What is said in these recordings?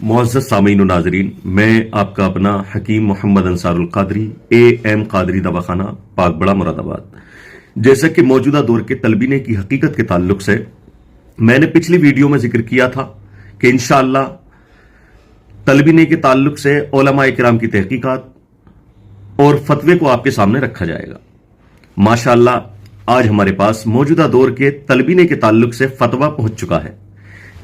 معزز سامعین و ناظرین، میں آپ کا اپنا حکیم محمد انصار القادری AM قادری دواخانہ پاک بڑا مراد آباد۔ جیسا کہ موجودہ دور کے تلبینے کی حقیقت کے تعلق سے میں نے پچھلی ویڈیو میں ذکر کیا تھا کہ انشاءاللہ تلبینے کے تعلق سے علماء کرام کی تحقیقات اور فتوے کو آپ کے سامنے رکھا جائے گا۔ ماشاءاللہ آج ہمارے پاس موجودہ دور کے تلبینے کے تعلق سے فتویٰ پہنچ چکا ہے،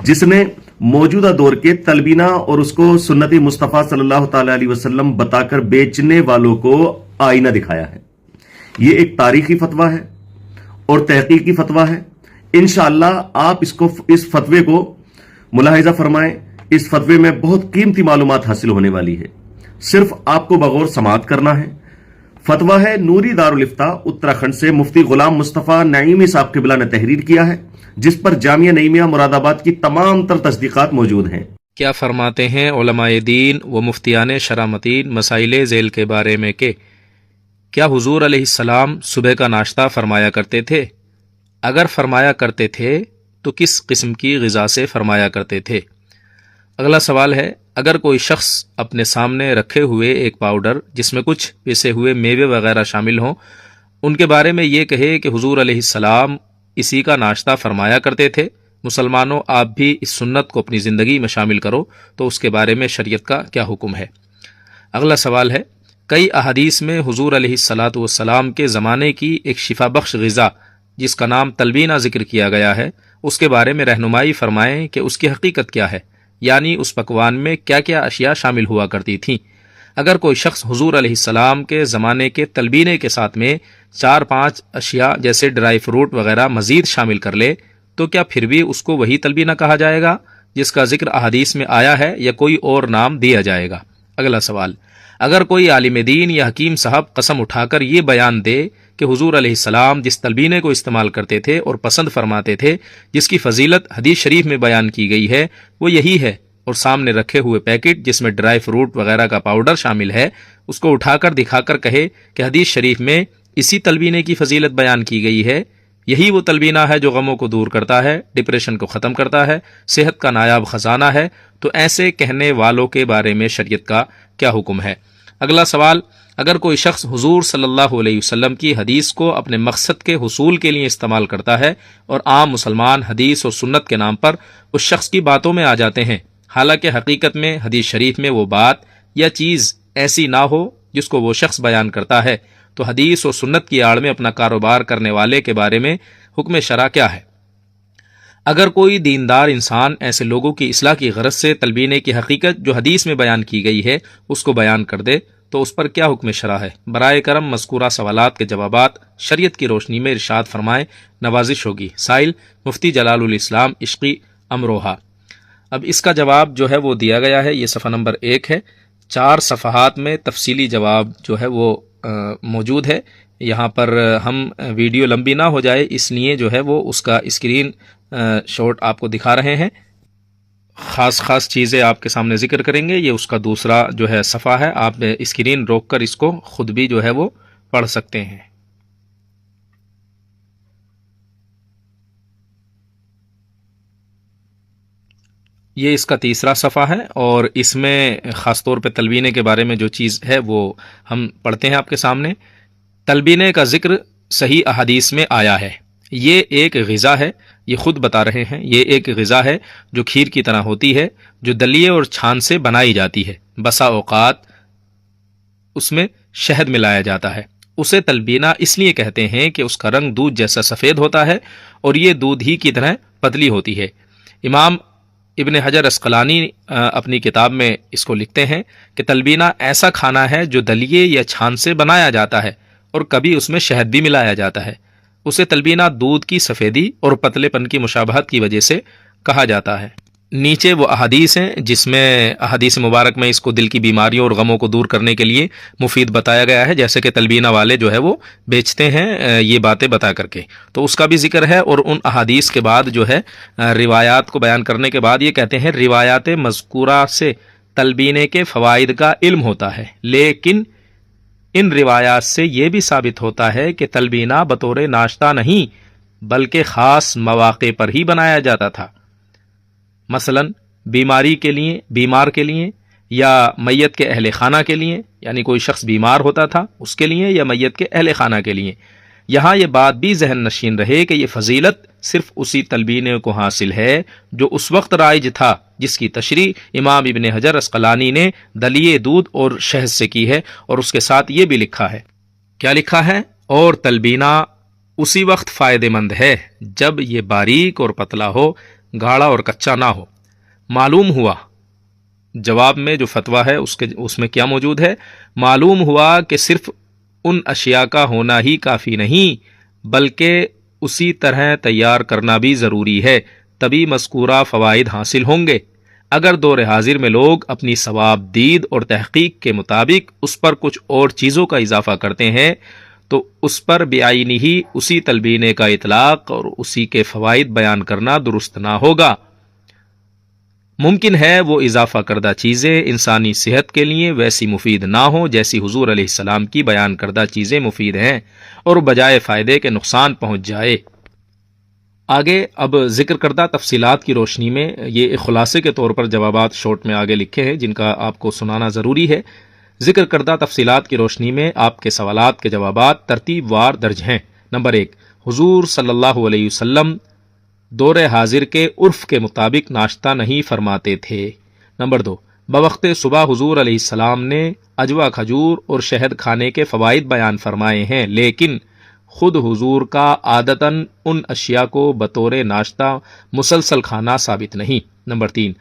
جس نے موجودہ دور کے تلبینہ اور اس کو سنت مصطفیٰ صلی اللہ تعالی علیہ وسلم بتا کر بیچنے والوں کو آئینہ دکھایا ہے۔ یہ ایک تاریخی فتویٰ ہے اور تحقیقی فتویٰ ہے۔ انشاءاللہ آپ اس فتوے کو ملاحظہ فرمائیں۔ اس فتوے میں بہت قیمتی معلومات حاصل ہونے والی ہے، صرف آپ کو بغور سماعت کرنا ہے۔ فتویٰ ہے نوری دارالفتاء اتراکھنڈ سے مفتی غلام مصطفیٰ نعیمی صاحب قبلہ نے تحریر کیا ہے، جس پر جامعہ نعیمیہ مراد آباد کی تمام تر تصدیقات موجود ہیں۔ کیا فرماتے ہیں علماء دین و مفتیان شرامتین مسائل ذیل کے بارے میں کہ کیا حضور علیہ السلام صبح کا ناشتہ فرمایا کرتے تھے؟ اگر فرمایا کرتے تھے تو کس قسم کی غذا سے فرمایا کرتے تھے؟ اگلا سوال ہے، اگر کوئی شخص اپنے سامنے رکھے ہوئے ایک پاؤڈر جس میں کچھ پسے ہوئے میوے وغیرہ شامل ہوں، ان کے بارے میں یہ کہے کہ حضور علیہ السلام اسی کا ناشتہ فرمایا کرتے تھے، مسلمانوں آپ بھی اس سنت کو اپنی زندگی میں شامل کرو، تو اس کے بارے میں شریعت کا کیا حکم ہے؟ اگلا سوال ہے، کئی احادیث میں حضور علیہ السلام کے زمانے کی ایک شفا بخش غذا جس کا نام تلبینہ ذکر کیا گیا ہے، اس کے بارے میں رہنمائی فرمائیں کہ اس کی حقیقت کیا ہے، یعنی اس پکوان میں کیا کیا اشیاء شامل ہوا کرتی تھیں۔ اگر کوئی شخص حضور علیہ السلام کے زمانے کے تلبینے کے ساتھ میں 4-5 اشیاء جیسے ڈرائی فروٹ وغیرہ مزید شامل کر لے تو کیا پھر بھی اس کو وہی تلبینہ کہا جائے گا جس کا ذکر احادیث میں آیا ہے، یا کوئی اور نام دیا جائے گا؟ اگلا سوال، اگر کوئی عالم دین یا حکیم صاحب قسم اٹھا کر یہ بیان دے کہ حضور علیہ السلام جس تلبینے کو استعمال کرتے تھے اور پسند فرماتے تھے، جس کی فضیلت حدیث شریف میں بیان کی گئی ہے، وہ یہی ہے، اور سامنے رکھے ہوئے پیکٹ جس میں ڈرائی فروٹ وغیرہ کا پاؤڈر شامل ہے اس کو اٹھا کر دکھا کر کہے کہ حدیث شریف میں اسی تلبینے کی فضیلت بیان کی گئی ہے، یہی وہ تلبینہ ہے جو غموں کو دور کرتا ہے، ڈپریشن کو ختم کرتا ہے، صحت کا نایاب خزانہ ہے، تو ایسے کہنے والوں کے بارے میں شریعت کا کیا حکم ہے؟ اگلا سوال، اگر کوئی شخص حضور صلی اللہ علیہ وسلم کی حدیث کو اپنے مقصد کے حصول کے لیے استعمال کرتا ہے اور عام مسلمان حدیث اور سنت کے نام پر اس شخص کی باتوں میں آ جاتے ہیں، حالانکہ حقیقت میں حدیث شریف میں وہ بات یا چیز ایسی نہ ہو جس کو وہ شخص بیان کرتا ہے، تو حدیث اور سنت کی آڑ میں اپنا کاروبار کرنے والے کے بارے میں حکم شرع کیا ہے؟ اگر کوئی دیندار انسان ایسے لوگوں کی اصلاح کی غرض سے تلبینے کی حقیقت جو حدیث میں بیان کی گئی ہے اس کو بیان کر دے تو اس پر کیا حکم شرع ہے؟ برائے کرم مذکورہ سوالات کے جوابات شریعت کی روشنی میں ارشاد فرمائیں، نوازش ہوگی۔ سائل مفتی جلال الاسلام عشقی امروہہ۔ اب اس کا جواب جو ہے وہ دیا گیا ہے، یہ صفحہ نمبر 1 ہے، 4 صفحات میں تفصیلی جواب جو ہے وہ موجود ہے۔ یہاں پر ہم ویڈیو لمبی نہ ہو جائے اس لیے جو ہے وہ اس کا اسکرین شاٹ آپ کو دکھا رہے ہیں، خاص چیزیں آپ کے سامنے ذکر کریں گے۔ یہ اس کا دوسرا جو ہے صفحہ ہے، آپ اسکرین روک کر اس کو خود بھی جو ہے وہ پڑھ سکتے ہیں۔ یہ اس کا تیسرا صفحہ ہے، اور اس میں خاص طور پہ تلبینے کے بارے میں جو چیز ہے وہ ہم پڑھتے ہیں آپ کے سامنے۔ تلبینے کا ذکر صحیح احادیث میں آیا ہے، یہ ایک غذا ہے، یہ خود بتا رہے ہیں، یہ ایک غذا ہے جو کھیر کی طرح ہوتی ہے، جو دلیے اور چھان سے بنائی جاتی ہے، بسا اوقات اس میں شہد ملایا جاتا ہے۔ اسے تلبینہ اس لیے کہتے ہیں کہ اس کا رنگ دودھ جیسا سفید ہوتا ہے اور یہ دودھ ہی کی طرح پتلی ہوتی ہے۔ امام ابن حجر اسقلانی اپنی کتاب میں اس کو لکھتے ہیں کہ تلبینہ ایسا کھانا ہے جو دلیے یا چھان سے بنایا جاتا ہے اور کبھی اس میں شہد بھی ملایا جاتا ہے۔ اسے تلبینہ دودھ کی سفیدی اور پتلے پن کی مشابہت کی وجہ سے کہا جاتا ہے۔ نیچے وہ احادیث ہیں جس میں احادیث مبارک میں اس کو دل کی بیماریوں اور غموں کو دور کرنے کے لیے مفید بتایا گیا ہے، جیسے کہ تلبینہ والے جو ہے وہ بیچتے ہیں یہ باتیں بتا کر کے، تو اس کا بھی ذکر ہے۔ اور ان احادیث کے بعد جو ہے روایات کو بیان کرنے کے بعد یہ کہتے ہیں روایات مذکورہ سے تلبینے کے فوائد کا علم ہوتا ہے، لیکن ان روایات سے یہ بھی ثابت ہوتا ہے کہ تلبینہ بطور ناشتہ نہیں بلکہ خاص مواقع پر ہی بنایا جاتا تھا، مثلا بیماری کے لیے، بیمار کے لیے، یا میت کے اہل خانہ کے لیے، یعنی کوئی شخص بیمار ہوتا تھا اس کے لیے یا میت کے اہل خانہ کے لیے۔ یہاں یہ بات بھی ذہن نشین رہے کہ یہ فضیلت صرف اسی تلبینے کو حاصل ہے جو اس وقت رائج تھا، جس کی تشریح امام ابن حجر عسقلانی نے دلیے دودھ اور شہد سے کی ہے، اور اس کے ساتھ یہ بھی لکھا ہے، کیا لکھا ہے؟ اور تلبینہ اسی وقت فائدہ مند ہے جب یہ باریک اور پتلا ہو، گاڑھا اور کچا نہ ہو۔ معلوم ہوا، جواب میں جو فتویٰ ہے اس میں کیا موجود ہے؟ معلوم ہوا کہ صرف ان اشیاء کا ہونا ہی کافی نہیں، بلکہ اسی طرح تیار کرنا بھی ضروری ہے، تبھی مذکورہ فوائد حاصل ہوں گے۔ اگر دور حاضر میں لوگ اپنی ثواب دید اور تحقیق کے مطابق اس پر کچھ اور چیزوں کا اضافہ کرتے ہیں تو اس پر بعینی ہی اسی تلبینے کا اطلاق اور اسی کے فوائد بیان کرنا درست نہ ہوگا۔ ممکن ہے وہ اضافہ کردہ چیزیں انسانی صحت کے لیے ویسی مفید نہ ہوں جیسی حضور علیہ السلام کی بیان کردہ چیزیں مفید ہیں، اور بجائے فائدے کے نقصان پہنچ جائے۔ آگے اب ذکر کردہ تفصیلات کی روشنی میں یہ ایک خلاصے کے طور پر جوابات شارٹ میں آگے لکھے ہیں جن کا آپ کو سنانا ضروری ہے۔ ذکر کردہ تفصیلات کی روشنی میں آپ کے سوالات کے جوابات ترتیب وار درج ہیں۔ نمبر 1، حضور صلی اللہ علیہ وسلم دور حاضر کے عرف کے مطابق ناشتہ نہیں فرماتے تھے۔ نمبر 2، بوقت صبح حضور علیہ السلام نے عجوہ کھجور اور شہد کھانے کے فوائد بیان فرمائے ہیں، لیکن خود حضور کا عادتاً ان اشیاء کو بطور ناشتہ مسلسل کھانا ثابت نہیں۔ نمبر 3،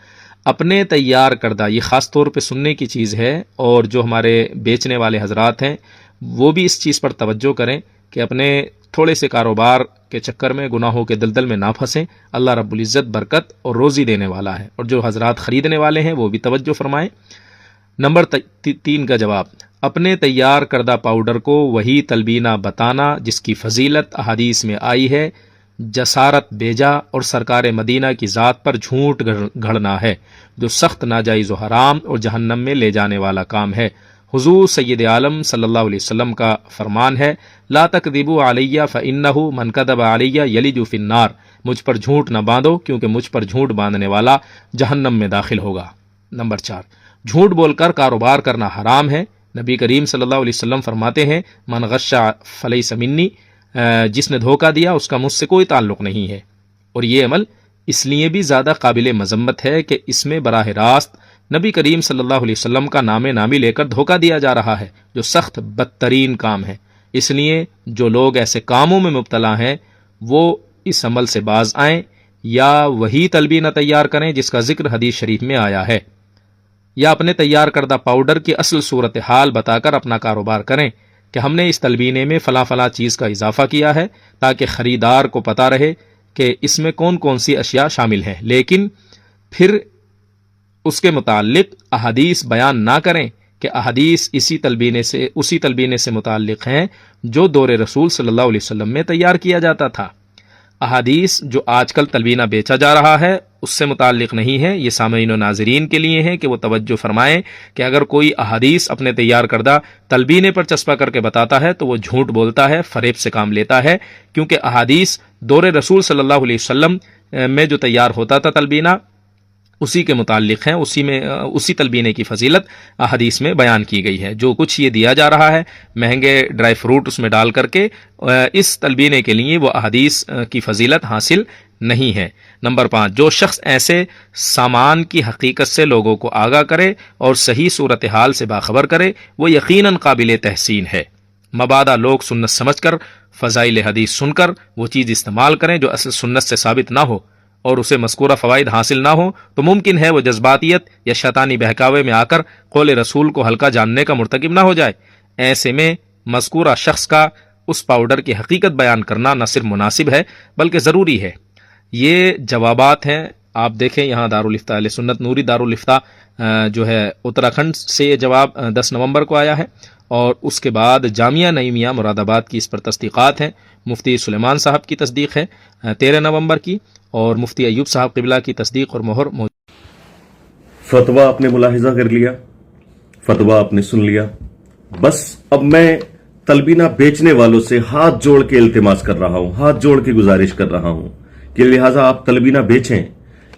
اپنے تیار کردہ، یہ خاص طور پہ سننے کی چیز ہے، اور جو ہمارے بیچنے والے حضرات ہیں وہ بھی اس چیز پر توجہ کریں کہ اپنے تھوڑے سے کاروبار کے چکر میں گناہوں کے دلدل میں نہ پھنسیں۔ اللہ رب العزت برکت اور روزی دینے والا ہے، اور جو حضرات خریدنے والے ہیں وہ بھی توجہ فرمائیں۔ نمبر 3 کا جواب، اپنے تیار کردہ پاؤڈر کو وہی تلبینہ بتانا جس کی فضیلت احادیث میں آئی ہے، جسارت بیجا اور سرکار مدینہ کی ذات پر جھوٹ گھڑنا ہے، جو سخت ناجائز و حرام اور جہنم میں لے جانے والا کام ہے۔ حضور سید عالم صلی اللہ علیہ وسلم کا فرمان ہے، لا تکذبوا علیہ فإنہ من کذب علیہ یلج فی النار، مجھ پر جھوٹ نہ باندھو کیونکہ مجھ پر جھوٹ باندھنے والا جہنم میں داخل ہوگا۔ نمبر 4، جھوٹ بول کر کاروبار کرنا حرام ہے۔ نبی کریم صلی اللہ علیہ وسلم فرماتے ہیں، من غش فلیس منی، جس نے دھوکہ دیا اس کا مجھ سے کوئی تعلق نہیں ہے۔ اور یہ عمل اس لیے بھی زیادہ قابل مذمت ہے کہ اس میں براہ راست نبی کریم صلی اللہ علیہ وسلم کا نام نامی لے کر دھوکہ دیا جا رہا ہے، جو سخت بدترین کام ہے۔ اس لیے جو لوگ ایسے کاموں میں مبتلا ہیں وہ اس عمل سے باز آئیں، یا وہی تلبینہ تیار کریں جس کا ذکر حدیث شریف میں آیا ہے، یا اپنے تیار کردہ پاؤڈر کی اصل صورتحال بتا کر اپنا کاروبار کریں کہ ہم نے اس تلبینے میں فلاں فلاں چیز کا اضافہ کیا ہے، تاکہ خریدار کو پتہ رہے کہ اس میں کون کون سی اشیاء شامل ہیں، لیکن پھر اس کے متعلق احادیث بیان نہ کریں کہ احادیث اسی تلبینے سے متعلق ہیں جو دور رسول صلی اللہ علیہ وسلم میں تیار کیا جاتا تھا۔ احادیث جو آج کل تلبینہ بیچا جا رہا ہے اس سے متعلق نہیں ہے۔ یہ سامعین و ناظرین کے لیے ہے کہ وہ توجہ فرمائیں کہ اگر کوئی احادیث اپنے تیار کردہ تلبینے پر چسپا کر کے بتاتا ہے تو وہ جھوٹ بولتا ہے، فریب سے کام لیتا ہے، کیونکہ احادیث دور رسول صلی اللہ علیہ وسلم میں جو تیار ہوتا تھا تلبینہ اسی کے متعلق ہیں، اسی تلبینے کی فضیلت احادیث میں بیان کی گئی ہے۔ جو کچھ یہ دیا جا رہا ہے مہنگے ڈرائی فروٹ اس میں ڈال کر کے، اس تلبینے کے لیے وہ احادیث کی فضیلت حاصل نہیں ہے۔ نمبر 5، جو شخص ایسے سامان کی حقیقت سے لوگوں کو آگاہ کرے اور صحیح صورتحال سے باخبر کرے وہ یقیناً قابل تحسین ہے۔ مبادا لوگ سنت سمجھ کر فضائل حدیث سن کر وہ چیز استعمال کریں جو اصل سنت سے ثابت نہ ہو اور اسے مذکورہ فوائد حاصل نہ ہو تو ممکن ہے وہ جذباتیت یا شیطانی بہکاوے میں آ کر قول رسول کو ہلکا جاننے کا مرتکب نہ ہو جائے۔ ایسے میں مذکورہ شخص کا اس پاؤڈر کی حقیقت بیان کرنا نہ صرف مناسب ہے بلکہ ضروری ہے۔ یہ جوابات ہیں، آپ دیکھیں یہاں دارالفتہ اہل سنت نوری دارالفتہ جو ہے اتراکھنڈ سے یہ جواب 10 نومبر کو آیا ہے، اور اس کے بعد جامعہ نعیمیہ مراد آباد کی اس پر تصدیقات ہیں۔ مفتی سلیمان صاحب کی تصدیق ہے 13 نومبر کی، اور مفتی ایوب صاحب قبلہ کی تصدیق اور مہر موجود۔ فتویٰ آپ نے ملاحظہ کر لیا، فتویٰ آپ نے سن لیا، بس اب میں تلبینہ بیچنے والوں سے ہاتھ جوڑ کے التماس کر رہا ہوں، ہاتھ جوڑ کے گزارش کر رہا ہوں کہ لہٰذا آپ تلبینہ بیچیں،